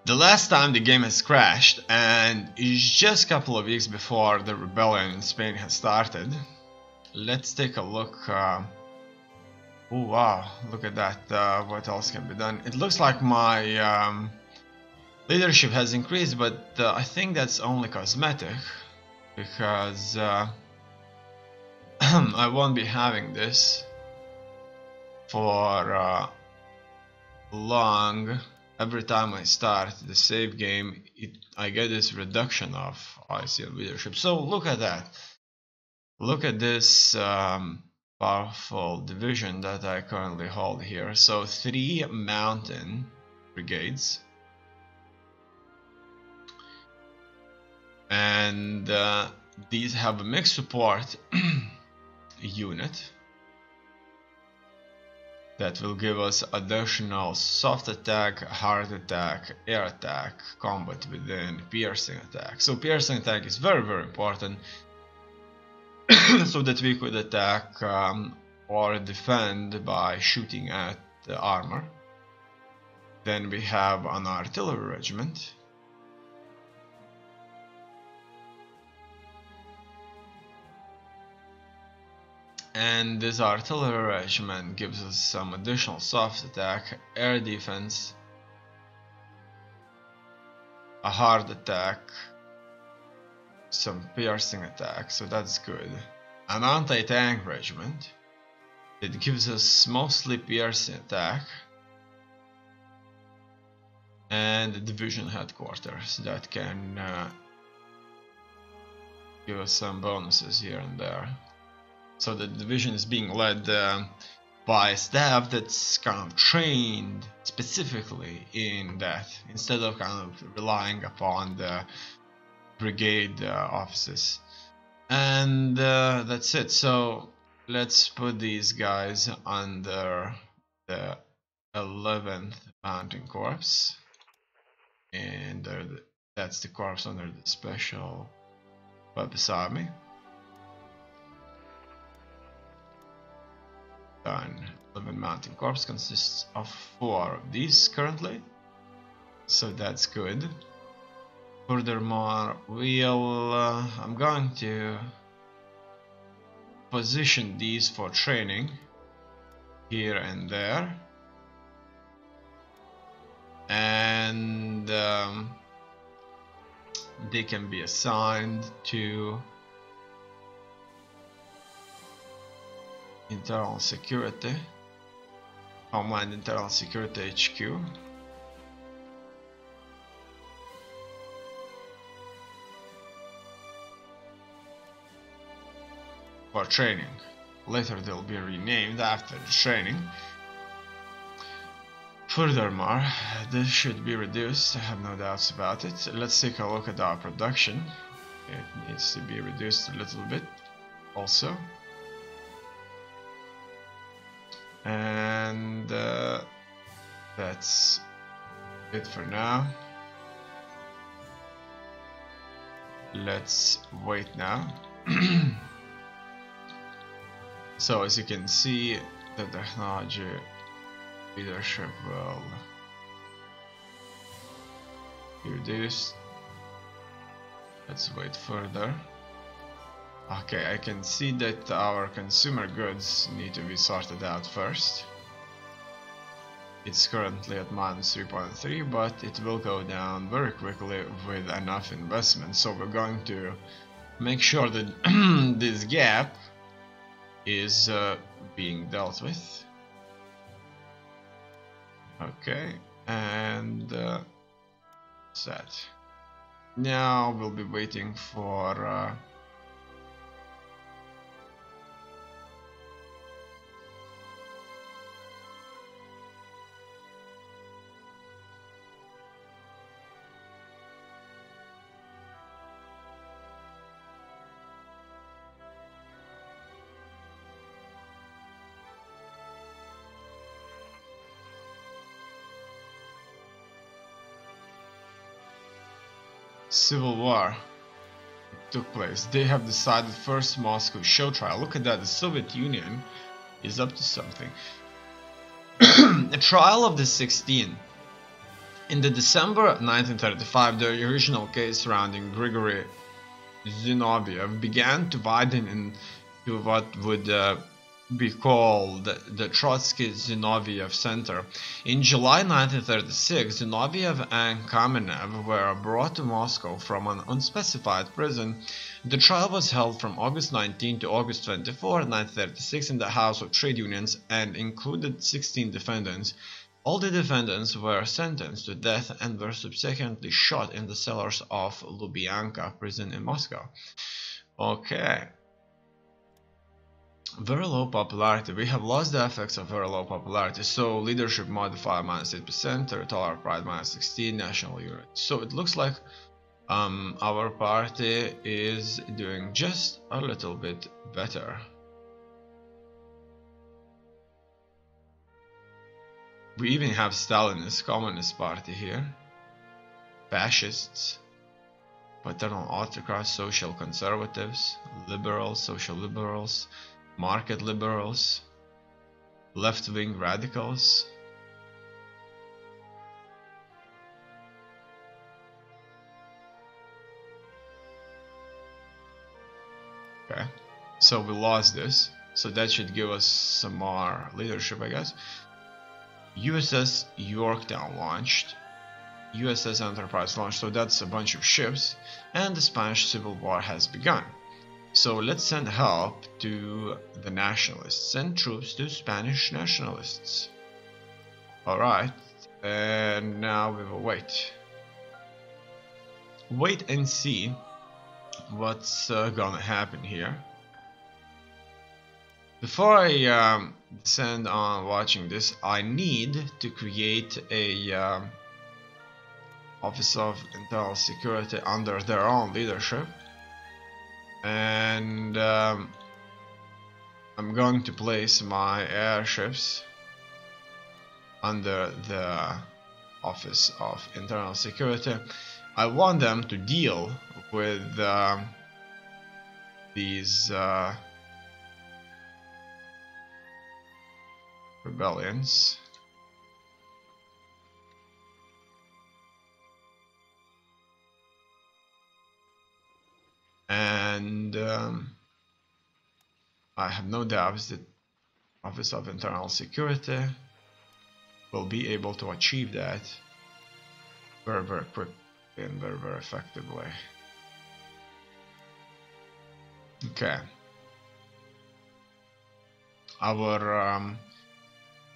The last time the game has crashed, and it's just a couple of weeks before the rebellion in Spain has started. Let's take a look. Oh wow, look at that. What else can be done? It looks like my leadership has increased, but I think that's only cosmetic, because I won't be having this for long. Every time I start the save game, I get this reduction of ICL leadership. So look at that. Look at this powerful division that I currently hold here. So 3 mountain brigades. And these have a mixed support unit that will give us additional soft attack, hard attack, air attack, combat within, piercing attack. So piercing attack is very, very important so that we could attack or defend by shooting at the armor. Then we have an artillery regiment. And this artillery regiment gives us some additional soft attack, air defense, a hard attack, some piercing attack, so that's good. An anti-tank regiment, it gives us mostly piercing attack, and the division headquarters that can give us some bonuses here and there. So the division is being led by staff that's kind of trained specifically in that, instead of kind of relying upon the brigade officers. And that's it. So let's put these guys under the 11th Mountain Corps, and that's the corps under the Special Purpose Army. Done. 11 Mountain Corps consists of 4 of these currently, so that's good. Furthermore, I'm going to position these for training here and there, and they can be assigned to Internal Security, Homeland Internal Security HQ. For training. Later they'll be renamed after the training. Furthermore, this should be reduced, I have no doubts about it. Let's take a look at our production. It needs to be reduced a little bit also. And that's it for now. Let's wait now. So as you can see, the technology leadership will be reduced. Let's wait further. Okay, I can see that our consumer goods need to be sorted out first. It's currently at -3.3, but it will go down very quickly with enough investment. So we're going to make sure that this gap is being dealt with. Okay, and set. Now we'll be waiting for civil war took place. They have decided first Moscow show trial. Look at that, the Soviet Union is up to something. A trial of the 16 In the December 1935, the original case surrounding Grigory Zinoviev began to widen into what would be called the Trotsky-Zinoviev Center. In July 1936, Zinoviev and Kamenev were brought to Moscow from an unspecified prison. The trial was held from August 19 to August 24, 1936 in the House of Trade Unions and included 16 defendants. All the defendants were sentenced to death and were subsequently shot in the cellars of Lubyanka prison in Moscow. Okay. Very low popularity. We have lost the effects of very low popularity. So leadership modifier -8%, territorial pride -16, national unity. So it looks like our party is doing just a little bit better. We even have Stalinist Communist Party here, fascists, paternal autocrats, social conservatives, liberals, social liberals, market liberals, left-wing radicals. Okay, so we lost this, so that should give us some more leadership, I guess. USS Yorktown launched, USS Enterprise launched, so that's a bunch of ships, and the Spanish Civil War has begun. So let's send help to the nationalists, send troops to Spanish nationalists. Alright, and now we will wait. Wait and see what's gonna happen here. Before I descend on watching this, I need to create a Office of Internal Security under their own leadership, and I'm going to place my airships under the Office of Internal Security. I want them to deal with these rebellions. And I have no doubts that Office of Internal Security will be able to achieve that very, very quickly and very, very effectively. Okay. Our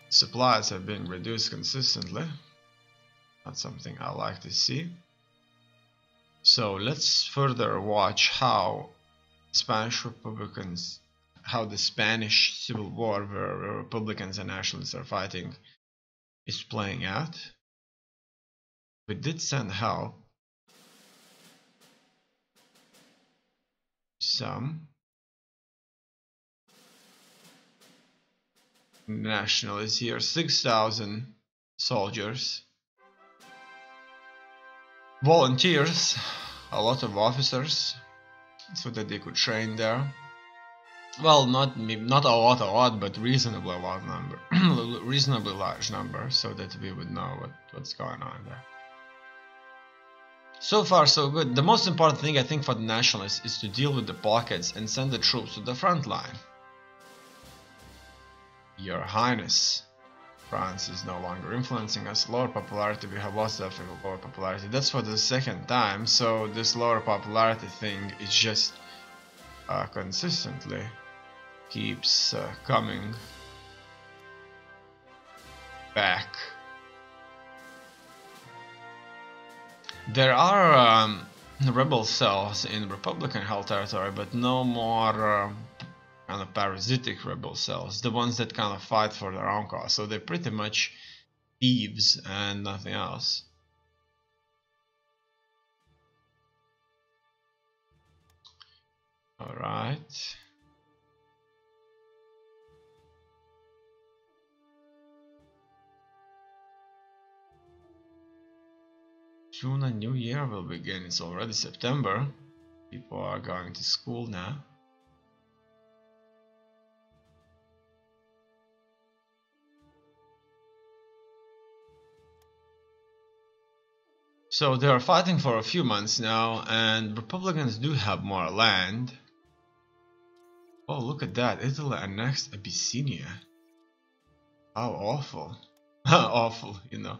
supplies have been reduced consistently. That's something I like to see. So let's further watch how Spanish Republicans, how the Spanish Civil War, where Republicans and nationalists are fighting, is playing out. We did send help. Some nationalists here, 6,000 soldiers, volunteers, a lot of officers, so that they could train there. Well, not a lot, but reasonably large number, so that we would know what's going on there. So far, so good. The most important thing, I think, for the nationalists is to deal with the pockets and send the troops to the front line. Your Highness, France is no longer influencing us. Lower popularity, we have lost the effect of lower popularity. That's for the second time, so this lower popularity thing is just consistently keeps coming back. There are rebel cells in Republican held territory, but no more kind of parasitic rebel cells, the ones that kind of fight for their own cause. So they're pretty much thieves and nothing else. Alright. Soon a new year will begin. It's already September. People are going to school now. So they are fighting for a few months now, and Republicans do have more land. Oh, look at that. Italy annexed Abyssinia. How awful. Awful, you know.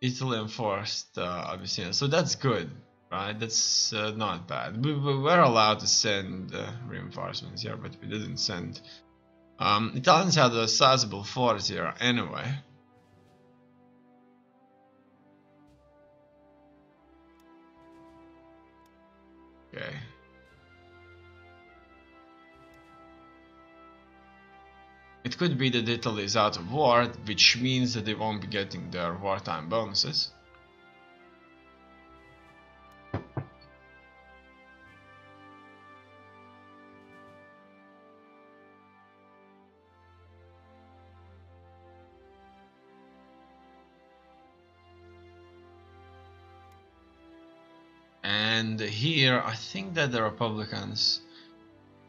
Italy enforced Abyssinia. So that's good, right? That's not bad. We were allowed to send reinforcements here, but we didn't send. Italians had a sizable force here anyway. Okay. It could be that Italy is out of war, which means that they won't be getting their wartime bonuses. And here, I think that the Republicans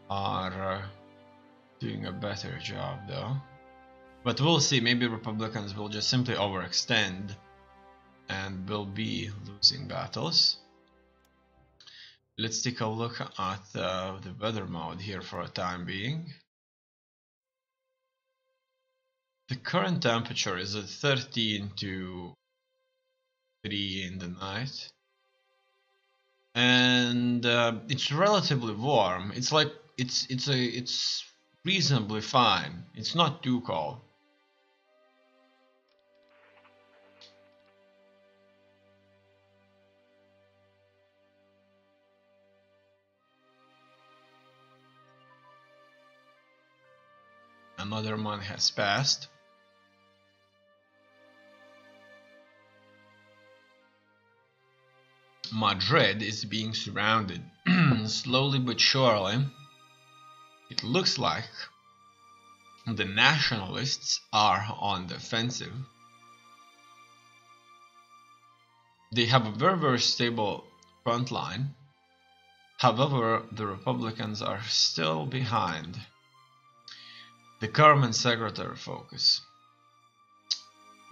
are doing a better job though. But we'll see, maybe Republicans will just simply overextend and will be losing battles. Let's take a look at the weather mode here for a time being. The current temperature is at 13 to 3 in the night. And it's relatively warm. It's like it's reasonably fine. It's not too cold. Another month has passed. Madrid is being surrounded slowly but surely. It looks like the nationalists are on the offensive. They have a very stable front line. However, the Republicans are still behind. The government secretary focus.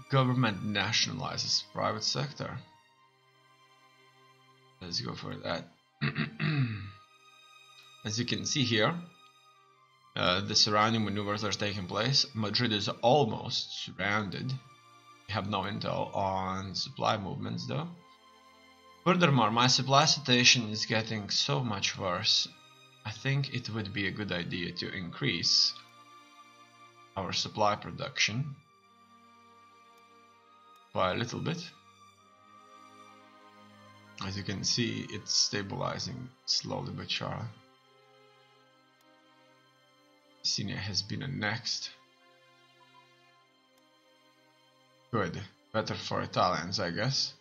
Government nationalizes private sector. Let's go for that. As you can see here, the surrounding maneuvers are taking place. Madrid is almost surrounded. We have no intel on supply movements though. Furthermore, my supply situation is getting so much worse. I think it would be a good idea to increase our supply production by a little bit. As you can see, it's stabilizing slowly but surely. Abyssinia has been annexed. Good. Better for Italians, I guess.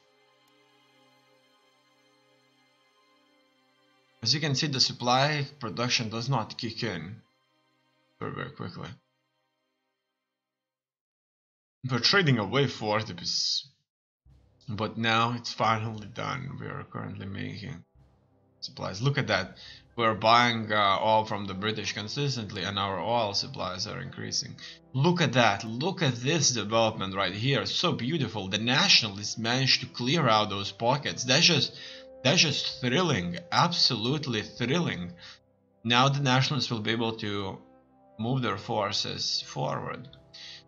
As you can see, the supply production does not kick in very quickly. We're trading away 40%. But now it's finally done. We are currently making supplies. Look at that. We're buying oil from the British consistently, and our oil supplies are increasing. Look at that. Look at this development right here. It's so beautiful. The nationalists managed to clear out those pockets. That's just thrilling. Absolutely thrilling. Now the nationalists will be able to move their forces forward.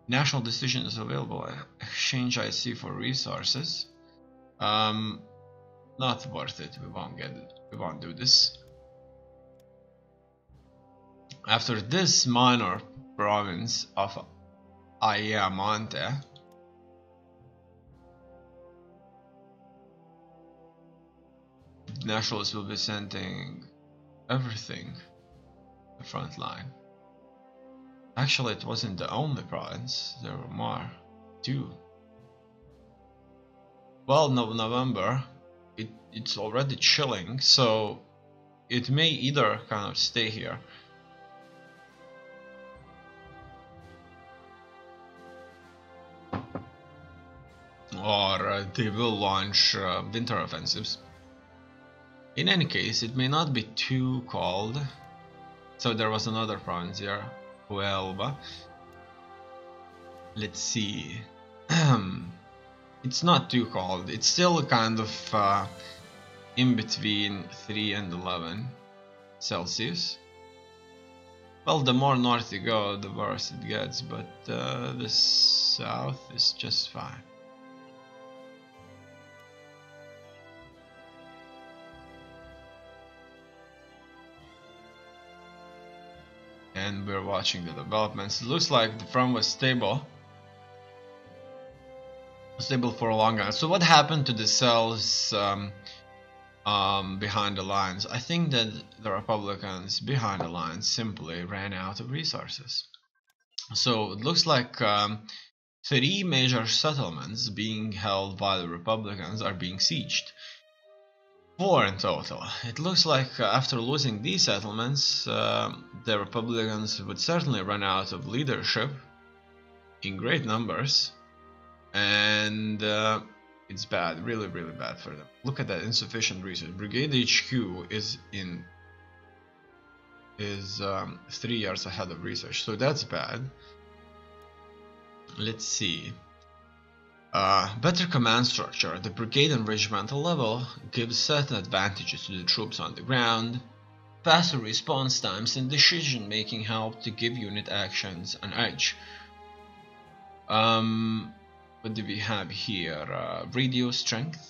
National decision is available. Exchange IC for resources. Not worth it. We won't get it. We won't do this. After this minor province of Ayamonte, the nationalists will be sending everything to the front line. Actually, it wasn't the only province. There were more. 2. Well, November, it's already chilling, so it may either kind of stay here or they will launch winter offensives. In any case, it may not be too cold. So there was another province here, Huelva. Let's see. It's not too cold. It's still kind of in between 3 and 11 Celsius. Well, the more north you go, the worse it gets, but the south is just fine. And we're watching the developments. It looks like the front was stable for longer. So what happened to the cells behind the lines? I think that the Republicans behind the lines simply ran out of resources. So it looks like 3 major settlements being held by the Republicans are being sieged. 4 in total. It looks like after losing these settlements, the Republicans would certainly run out of leadership in great numbers, and it's bad, really bad for them. Look at that, insufficient research. Brigade HQ is 3 years ahead of research, so that's bad. Let's see. Better command structure. The brigade and regimental level gives certain advantages to the troops on the ground. Faster response times and decision making help to give unit actions an edge. What do we have here? Radio strength.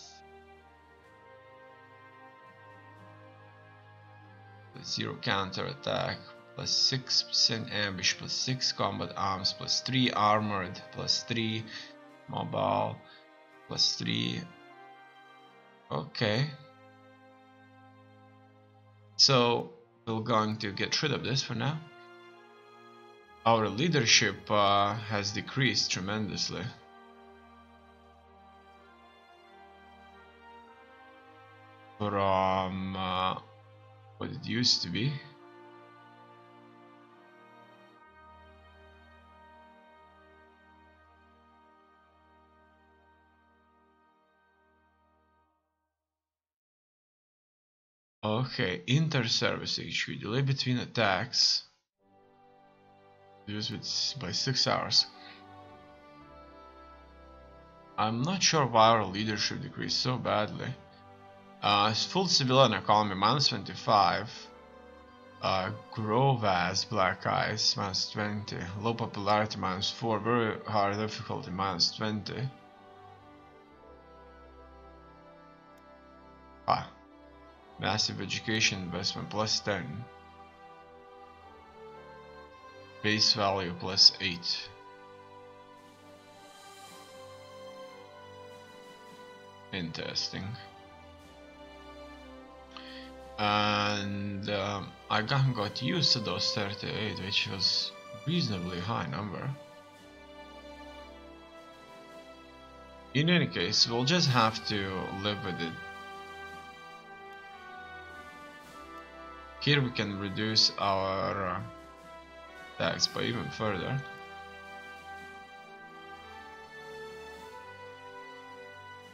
0 counter attack, plus 6% ambush, plus 6 combat arms, plus 3 armored, plus 3 mobile, plus 3. Okay. So we're going to get rid of this for now. Our leadership has decreased tremendously. From what it used to be. Okay, inter-service HQ. Delay between attacks reduced by 6 hours. I'm not sure why our leadership decreased so badly. Full civilian economy minus 25. Grove as Black Eyes minus 20. Low popularity minus 4. Very hard difficulty minus 20. Massive education investment plus 10. Base value plus 8. Interesting. And I got used to those 38, which was reasonably high number. In any case, we'll just have to live with it. Here we can reduce our tax by even further.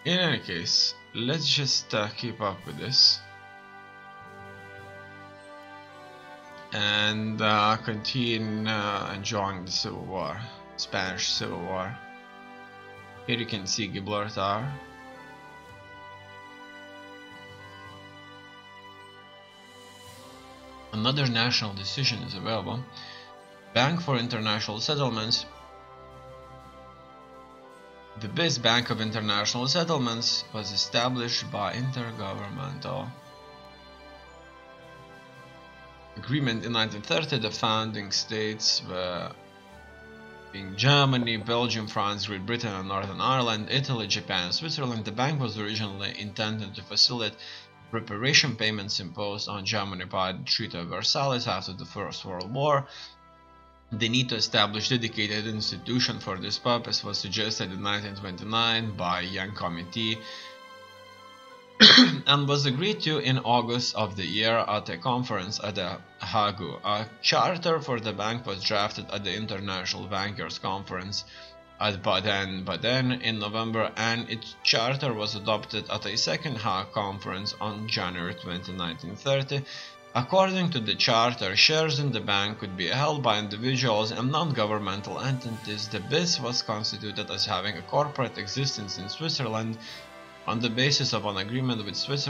In any case, let's just keep up with this and continue enjoying the Civil War, Spanish Civil War. Here you can see Gibraltar. Another national decision is available. Bank for International Settlements. The base Bank of International Settlements was established by intergovernmental agreement in 1930. The founding states were being Germany, Belgium, France, Great Britain, and Northern Ireland, Italy, Japan, and Switzerland. The bank was originally intended to facilitate reparation payments imposed on Germany by the Treaty of Versailles after the First World War. The need to establish a dedicated institution for this purpose was suggested in 1929 by a young committee and was agreed to in August of the year at a conference at The Hague. A charter for the bank was drafted at the International Bankers Conference at Baden in November, and its charter was adopted at a second Hague conference on January 20, 1930. According to the charter, shares in the bank could be held by individuals and non-governmental entities. The BIS was constituted as having a corporate existence in Switzerland on the basis of an agreement with Switzerland